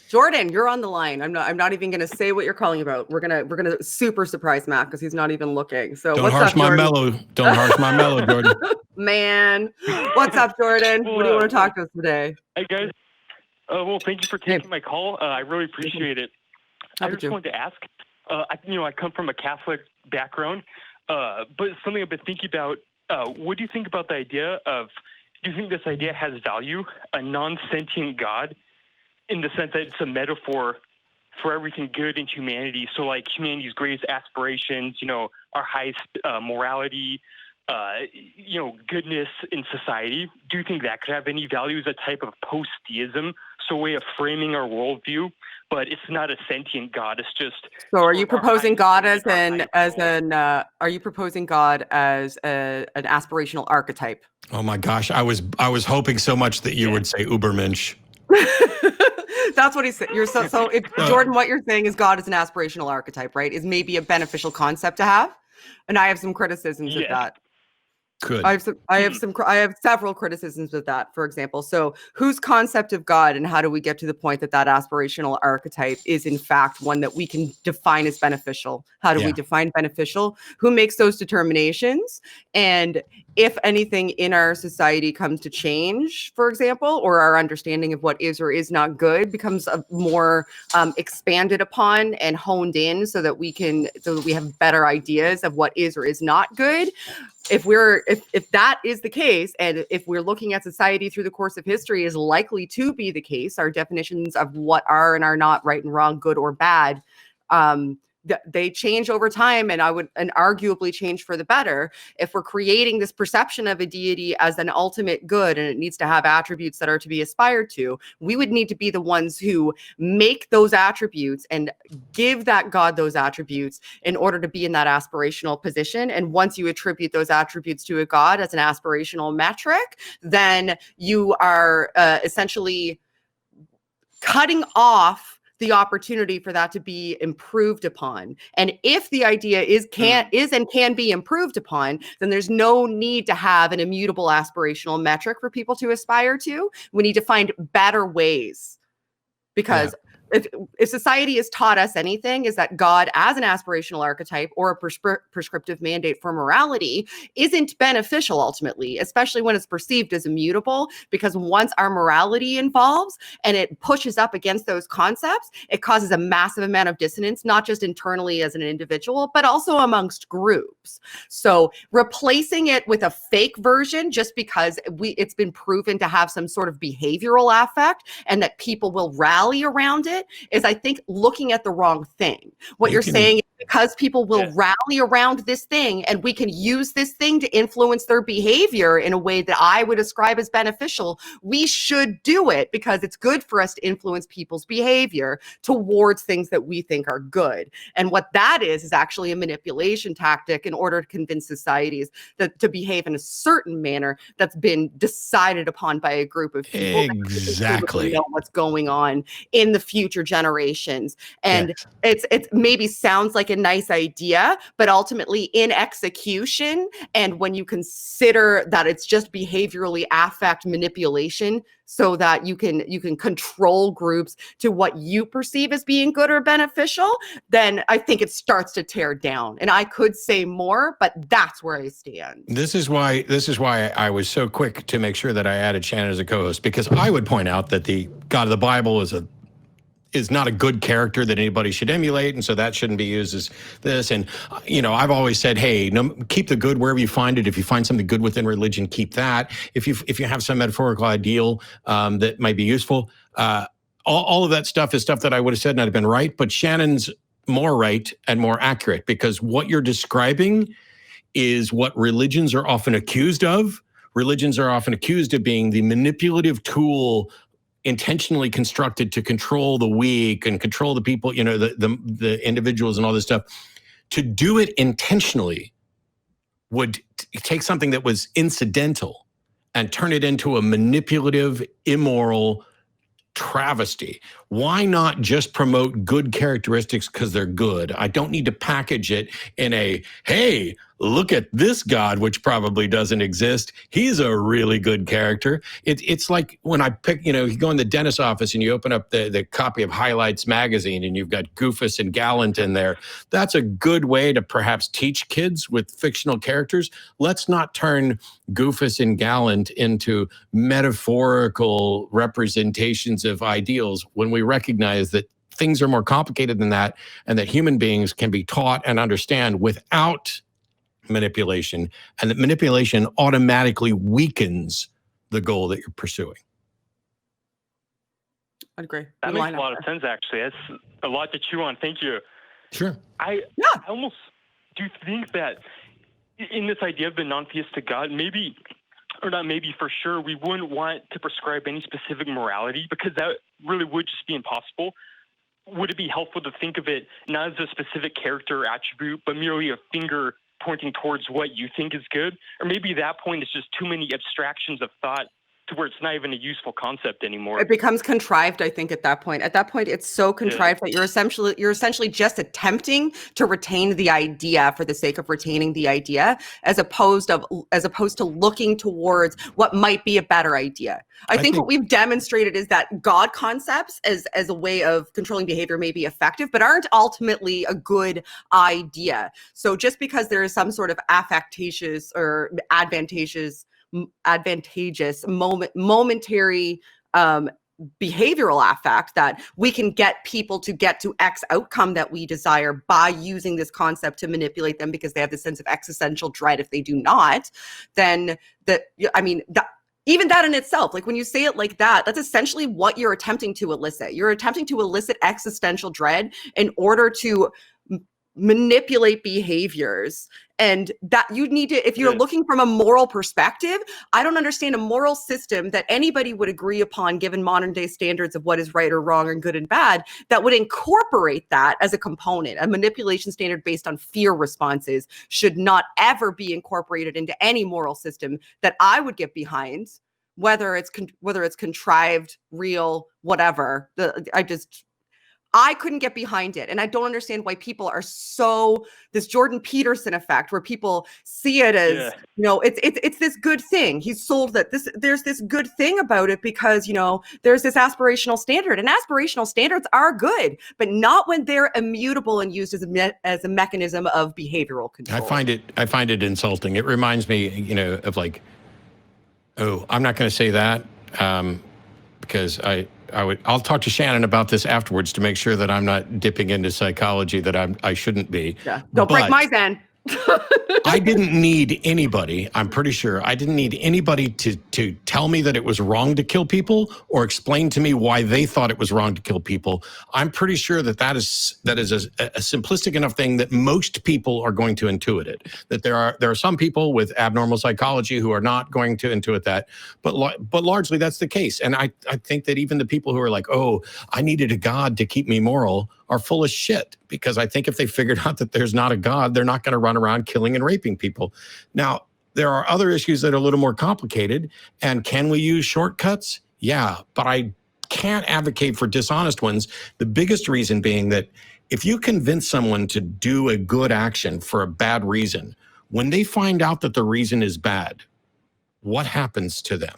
Jordan, you're on the line. I'm not even gonna say what you're calling about. We're gonna super surprise Matt because he's not even looking. So Don't harsh my mellow. Don't harsh my mellow, Jordan. Man, what's up, Jordan? What do you want to talk to us today? Hey guys. Well, thank you for taking my call. I really appreciate it. I just wanted to ask. I come from a Catholic background, but something I've been thinking about. What do you think about the idea of? Do you think this idea has value? A non-sentient God, in the sense that it's a metaphor for everything good in humanity. So, like humanity's greatest aspirations, our highest morality, goodness in society. Do you think that could have any value as a type of post-theism, so a way of framing our worldview? But it's not a sentient God. It's just. So, are you proposing God as an aspirational archetype? Oh my gosh, I was hoping so much that you would say Ubermensch. That's what he said. Jordan, what you're saying is God is an aspirational archetype, right? Is maybe a beneficial concept to have, and I have some criticisms of that. Good. I have several criticisms of that. For example, so whose concept of God and how do we get to the point that aspirational archetype is in fact one that we can define as beneficial? How do we define beneficial? Who makes those determinations? And if anything in our society comes to change, for example, or our understanding of what is or is not good becomes a more expanded upon and honed in, so that we have better ideas of what is or is not good. If that is the case, and if we're looking at society through the course of history is likely to be the case, our definitions of what are and are not right and wrong, good or bad, they change over time, and arguably change for the better. If we're creating this perception of a deity as an ultimate good and it needs to have attributes that are to be aspired to, we would need to be the ones who make those attributes and give that God those attributes in order to be in that aspirational position. And once you attribute those attributes to a God as an aspirational metric, then you are essentially cutting off the opportunity for that to be improved upon. And if the idea is and can be improved upon, then there's no need to have an immutable aspirational metric for people to aspire to. We need to find better ways, because if society has taught us anything, is that God as an aspirational archetype or a prescriptive mandate for morality isn't beneficial ultimately, especially when it's perceived as immutable, because once our morality involves and it pushes up against those concepts, it causes a massive amount of dissonance, not just internally as an individual, but also amongst groups. So replacing it with a fake version just because it's been proven to have some sort of behavioral affect and that people will rally around it is, I think, looking at the wrong thing. What you're saying is because people will rally around this thing and we can use this thing to influence their behavior in a way that I would describe as beneficial, we should do it because it's good for us to influence people's behavior towards things that we think are good. And what that is actually a manipulation tactic in order to convince societies that to behave in a certain manner that's been decided upon by a group of people exactly that know what's going on in the future generations. And it maybe sounds like a nice idea, but ultimately in execution, and when you consider that it's just behaviorally affect manipulation so that you can control groups to what you perceive as being good or beneficial, then I think it starts to tear down. And I could say more, but that's where I stand. This is why I was so quick to make sure that I added Shannon as a co-host, because I would point out that the God of the Bible is not a good character that anybody should emulate, and so that shouldn't be used as this. And I've always said, hey, keep the good wherever you find it. If you find something good within religion, keep that. If you have some metaphorical ideal that might be useful, all of that stuff is stuff that I would have said and I'd have been right. But Shannon's more right and more accurate, because what you're describing is what religions are often accused of. Religions are often accused of being the manipulative tool intentionally constructed to control the weak and control the people, the individuals and all this stuff. To do it intentionally would take something that was incidental and turn it into a manipulative, immoral travesty. Why not just promote good characteristics because they're good? I don't need to package it in a, hey, look at this God, which probably doesn't exist. He's a really good character. It's like when I pick, you go in the dentist's office and you open up the copy of Highlights magazine and you've got Goofus and Gallant in there. That's a good way to perhaps teach kids with fictional characters. Let's not turn Goofus and Gallant into metaphorical representations of ideals when we recognize that things are more complicated than that, and that human beings can be taught and understand without manipulation, and that manipulation automatically weakens the goal that you're pursuing. I'd agree. That makes a lot of sense, actually. That's a lot to chew on. Thank you. Sure. I almost do think that in this idea of the non-theistic God, maybe, or not maybe, for sure, we wouldn't want to prescribe any specific morality, because that really would just be impossible. Would it be helpful to think of it not as a specific character or attribute, but merely a finger pointing towards what you think is good? Or maybe at that point it's just too many abstractions of thought to where it's not even a useful concept anymore. It becomes contrived, I think, at that point. At that point, it's so contrived that you're essentially just attempting to retain the idea for the sake of retaining the idea, as opposed to looking towards what might be a better idea. I think what we've demonstrated is that God concepts as a way of controlling behavior may be effective, but aren't ultimately a good idea. So just because there is some sort of affectatious or advantageous momentary behavioral affect that we can get people to get to X outcome that we desire by using this concept to manipulate them because they have this sense of existential dread if they do not, then even that in itself, like when you say it like that, that's essentially what you're attempting to elicit. You're attempting to elicit existential dread in order to manipulate behaviors. And that you need to, if you're looking from a moral perspective, I don't understand a moral system that anybody would agree upon given modern day standards of what is right or wrong and good and bad that would incorporate that as a component. A manipulation standard based on fear responses should not ever be incorporated into any moral system that I would get behind, whether it's contrived, real, whatever. I couldn't get behind it. And I don't understand why people are so, this Jordan Peterson effect where people see it as, it's this good thing. He's sold that there's this good thing about it because, there's this aspirational standard, and aspirational standards are good, but not when they're immutable and used as a mechanism of behavioral control. I find it insulting. It reminds me, of like, oh, I'm not going to say that because I'll talk to Shannon about this afterwards to make sure that I'm not dipping into psychology that I shouldn't be. Yeah. Don't break my zen. I didn't need anybody, I'm pretty sure, I didn't need anybody to tell me that it was wrong to kill people or explain to me why they thought it was wrong to kill people. I'm pretty sure that is a simplistic enough thing that most people are going to intuit it. That there are some people with abnormal psychology who are not going to intuit that, but largely that's the case. And I think that even the people who are like, oh, I needed a God to keep me moral, are full of shit, because I think if they figured out that there's not a God, they're not going to run around killing and raping people. Now, there are other issues that are a little more complicated, and can we use shortcuts? Yeah, but I can't advocate for dishonest ones. The biggest reason being that if you convince someone to do a good action for a bad reason, when they find out that the reason is bad, what happens to them?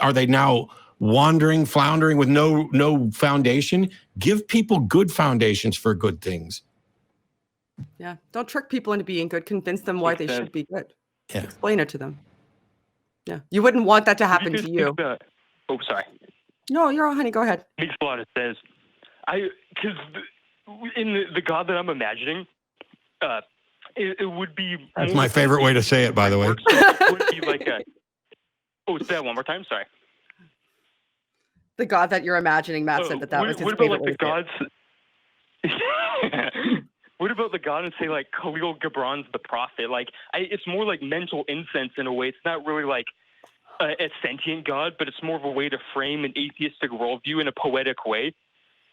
Are they now wandering, floundering with no foundation? Give people good foundations for good things. Yeah. Don't trick people into being good. Convince them why they should be good. Yeah. Explain it to them. Yeah. You wouldn't want that to happen to you. Oh, sorry. No, you're all, honey. Go ahead. Makes a lot of sense. Because in the God that I'm imagining, it would be. That's my favorite way to say it, by the way. It would be like say that one more time. Sorry. The God that you're imagining, Matt said that was his favorite way to say it. What about the God and say like Khalil Gibran's The Prophet? Like, it's more like mental incense in a way. It's not really like a sentient God, but it's more of a way to frame an atheistic worldview in a poetic way.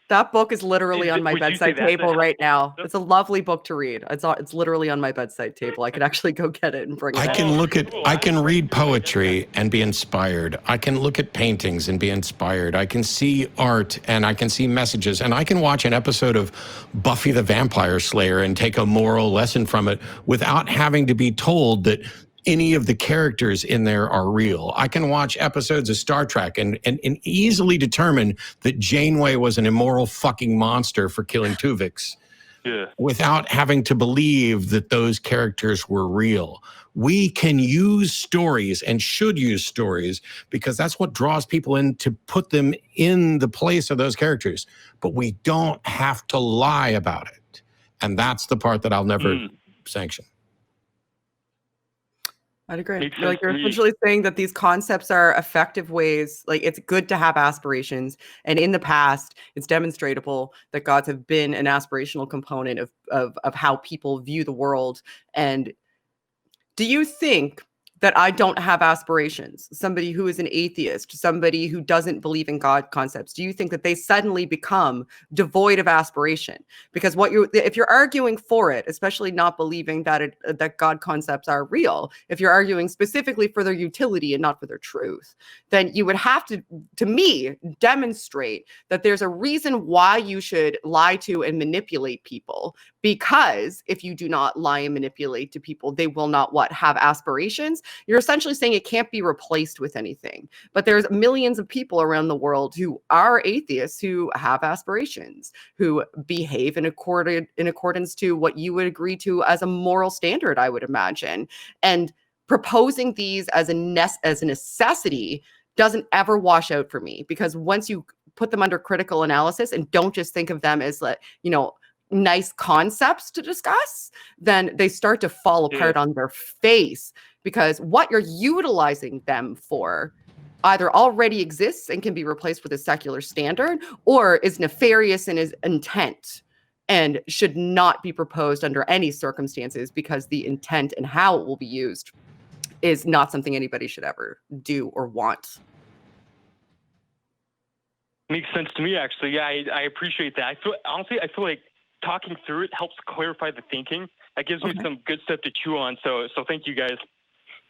That book is literally on my Would you say bedside that's a table right now. helpful- It's a lovely book to read. It's literally on my bedside table. I could actually go get it and bring it I in. can look at, cool. I can read poetry and be inspired. I can look at paintings and be inspired. I can see art and I can see messages, and I can watch an episode of Buffy the Vampire Slayer and take a moral lesson from it without having to be told that any of the characters in there are real. I can watch episodes of Star Trek and easily determine that Janeway was an immoral fucking monster for killing Tuvix. Yeah. Without having to believe that those characters were real. We can use stories and should use stories because that's what draws people in to put them in the place of those characters. But we don't have to lie about it. And that's the part that I'll never sanction. I'd agree. Makes You're sense to me. essentially saying that these concepts are effective ways, like it's good to have aspirations. And in the past, it's demonstrable that gods have been an aspirational component of how people view the world. And do you think that I don't have aspirations? Somebody who is an atheist, somebody who doesn't believe in God concepts, do you think that they suddenly become devoid of aspiration? Because if you're arguing for it, especially not believing that that God concepts are real, if you're arguing specifically for their utility and not for their truth, then you would have to me, demonstrate that there's a reason why you should lie to and manipulate people. Because if you do not lie and manipulate to people, they will not have aspirations. You're essentially saying it can't be replaced with anything. But there's millions of people around the world who are atheists who have aspirations, who behave in accordance to what you would agree to as a moral standard, I would imagine. And proposing these as a necessity doesn't ever wash out for me, because once you put them under critical analysis and don't just think of them as nice concepts to discuss, then they start to fall apart on their face, because what you're utilizing them for either already exists and can be replaced with a secular standard, or is nefarious in its intent and should not be proposed under any circumstances, because the intent and how it will be used is not something anybody should ever do or want. Makes sense to me, actually. Yeah, I appreciate that. I feel like talking through it helps clarify the thinking. That gives me some good stuff to chew on. So thank you guys.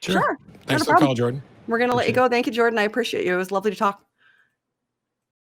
Sure. Thanks for the call, Jordan. We're going to let you go. Thank you, Jordan. I appreciate you. It was lovely to talk.